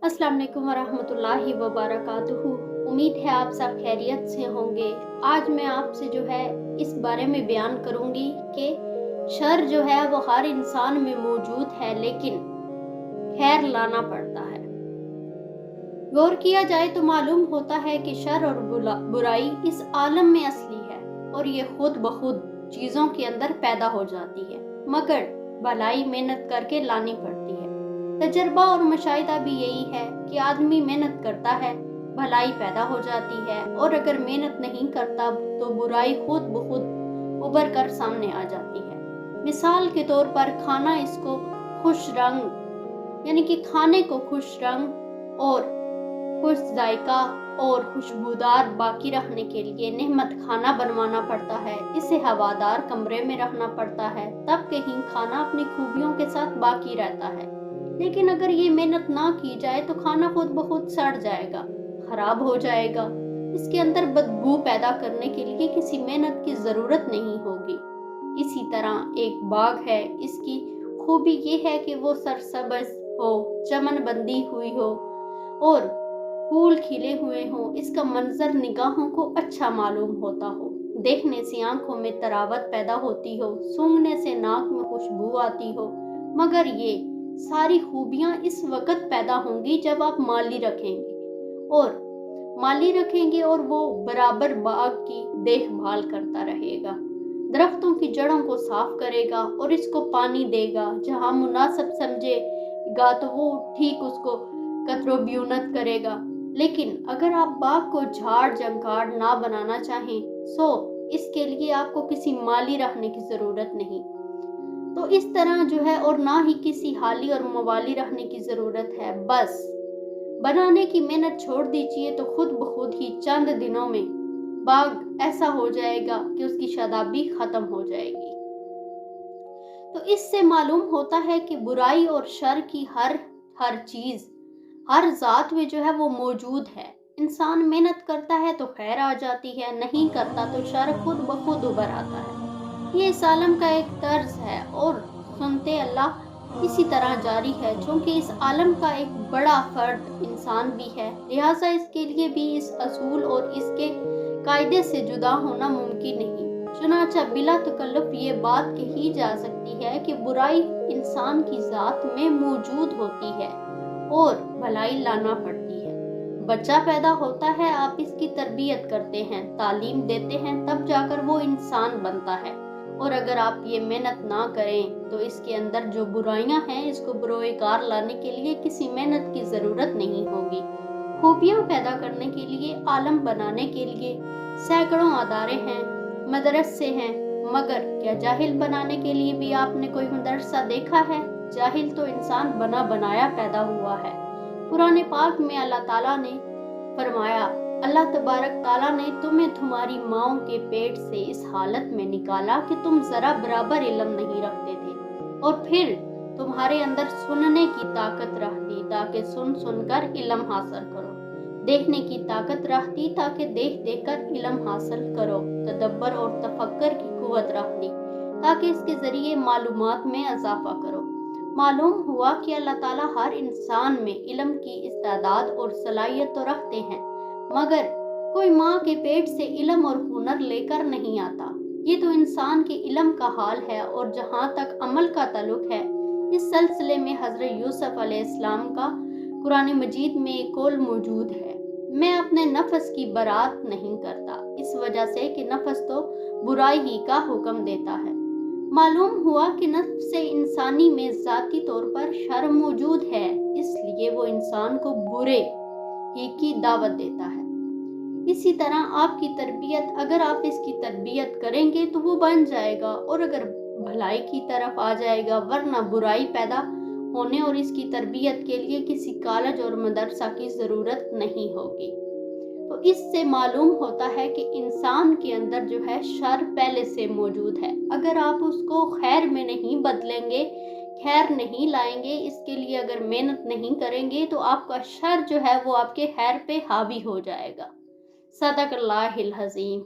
अस्सलाम वालेकुम वरहमतुल्लाहि वबरकातुहू। उम्मीद है आप सब खैरियत से होंगे। आज मैं आपसे जो है इस बारे में बयान करूंगी कि शर जो है वो हर इंसान में मौजूद है, लेकिन खैर लाना पड़ता है। गौर किया जाए तो मालूम होता है कि शर और बुराई इस आलम में असली है और ये खुद बखुद चीज़ों के अंदर पैदा हो जाती है, मगर भलाई मेहनत करके लानी पड़ती है। तजर्बा और मुशाहिदा भी यही है कि आदमी मेहनत करता है, भलाई पैदा हो जाती है, और अगर मेहनत नहीं करता तो बुराई खुद बखुद उभर कर सामने आ जाती है। मिसाल के तौर पर खाना इसको खुश रंग यानी कि खाने को खुश रंग और खुश जायका और खुशबूदार बाकी रखने के लिए नेमत खाना बनवाना पड़ता है, इसे हवादार कमरे में रखना पड़ता है, तब कहीं खाना अपनी खूबियों के साथ बाकी रहता है। लेकिन अगर ये मेहनत ना की जाए तो खाना खुद ब खुद सड़ जाएगा, खराब हो जाएगा। इसके अंदर बदबू पैदा करने के लिए किसी मेहनत की जरूरत नहीं होगी। इसी तरह एक बाग है, इसकी खूबी ये है कि वो सरसब्ज हो, चमन बंदी हुई हो और फूल खिले हुए हों, इसका मंजर निगाहों को अच्छा मालूम होता हो, देखने से आंखों में तरावत पैदा होती हो, सूंघने से नाक में खुशबू आती हो। मगर ये सारी खूबियां इस वक्त पैदा होंगी जब आप माली रखेंगे और वो बराबर बाग की देखभाल करता रहेगा, दरख्तों की जड़ों को साफ करेगा और इसको पानी देगा, जहां मुनासिब समझेगा तो वो ठीक उसको कतरो-ब्यूनत करेगा। लेकिन अगर आप बाग को झाड़ जंकाड़ ना बनाना चाहें तो इसके लिए आपको किसी माली रखने की जरूरत नहीं। तो इस तरह जो है, और ना ही किसी हाली और मवाली रखने की जरूरत है। बस बनाने की मेहनत छोड़ दीजिए तो खुद ब खुद ही चंद दिनों में बाग ऐसा हो जाएगा कि उसकी शादाबी खत्म हो जाएगी। तो इससे मालूम होता है कि बुराई और शर की हर चीज हर जात में जो है वो मौजूद है। इंसान मेहनत करता है तो खैर आ जाती है, नहीं करता तो शर खुद ब खुद उभर आता है। ये इस आलम का एक तर्ज है और सुनते अल्लाह इसी तरह जारी है, क्योंकि इस आलम का एक बड़ा फर्द इंसान भी है, लिहाजा इसके लिए भी इस असूल और इसके कायदे से जुदा होना मुमकिन नहीं। चुनांचे बिला तकल्लुफ ये बात कही जा सकती है कि बुराई इंसान की जात में मौजूद होती है और भलाई लाना पड़ती है। बच्चा पैदा होता है, आप इसकी तरबियत करते हैं, तालीम देते हैं, तब जाकर वो इंसान बनता है। और अगर आप ये मेहनत ना करें तो इसके अंदर जो बुराइयां हैं इसको बरोएकार लाने के लिए किसी मेहनत की जरूरत नहीं होगी। खूबियां पैदा करने के लिए, आलम बनाने के लिए सैकड़ों अदारे हैं, मदरसे हैं, मगर क्या जाहिल बनाने के लिए भी आपने कोई मदरसा देखा है? जाहिल तो इंसान बना बनाया पैदा हुआ है। कुरान पाक में अल्लाह ताला ने फरमाया, अल्लाह तबारक ताला ने तुम्हें तुम्हारी माओं के पेट से इस हालत में निकाला कि तुम जरा बराबर इल्म नहीं रखते थे, और फिर तुम्हारे अंदर सुनने की ताकत रहती ताकि सुन सुनकर इल्म हासिल करो, देखने की ताकत रहती ताकि देख देख कर इल्म हासिल करो, तदब्बर और तफक्कर की कुव्वत रहती ताकि इसके जरिए मालूमात में इजाफा करो। मालूम हुआ कि अल्लाह ताला हर इंसान में इल्म की इस्तादाद और सलाहियत तो रखते हैं, मगर कोई माँ के पेट से इल्म और हुनर लेकर नहीं आता। ये तो इंसान के इल्म का हाल है। और जहाँ तक अमल का ताल्लुक है, इस सिलसिले में हजरत यूसुफ अलैहिस्सलाम का कुरान मजीद में एक कौल मौजूद है, मैं अपने नफ्स की बरात नहीं करता, इस वजह से कि नफ्स तो बुराई ही का हुक्म देता है। मालूम हुआ कि नफ्स इंसानी में ज़ाती तौर पर शर मौजूद है, इसलिए वो इंसान को बुरे ही की दावत देता है। इसी तरह आपकी तरबियत, अगर आप इसकी तरबियत करेंगे तो वो बन जाएगा और अगर भलाई की तरफ आ जाएगा, वरना बुराई पैदा होने और इसकी तरबियत के लिए किसी कॉलेज और मदरसा की ज़रूरत नहीं होगी। तो इससे मालूम होता है कि इंसान के अंदर जो है शर पहले से मौजूद है। अगर आप उसको खैर में नहीं बदलेंगे, खैर नहीं लाएंगे, इसके लिए अगर मेहनत नहीं करेंगे तो आपका शर जो है वो आपके खैर पे हावी हो जाएगा। सदक़ल्लाहुल अज़ीम।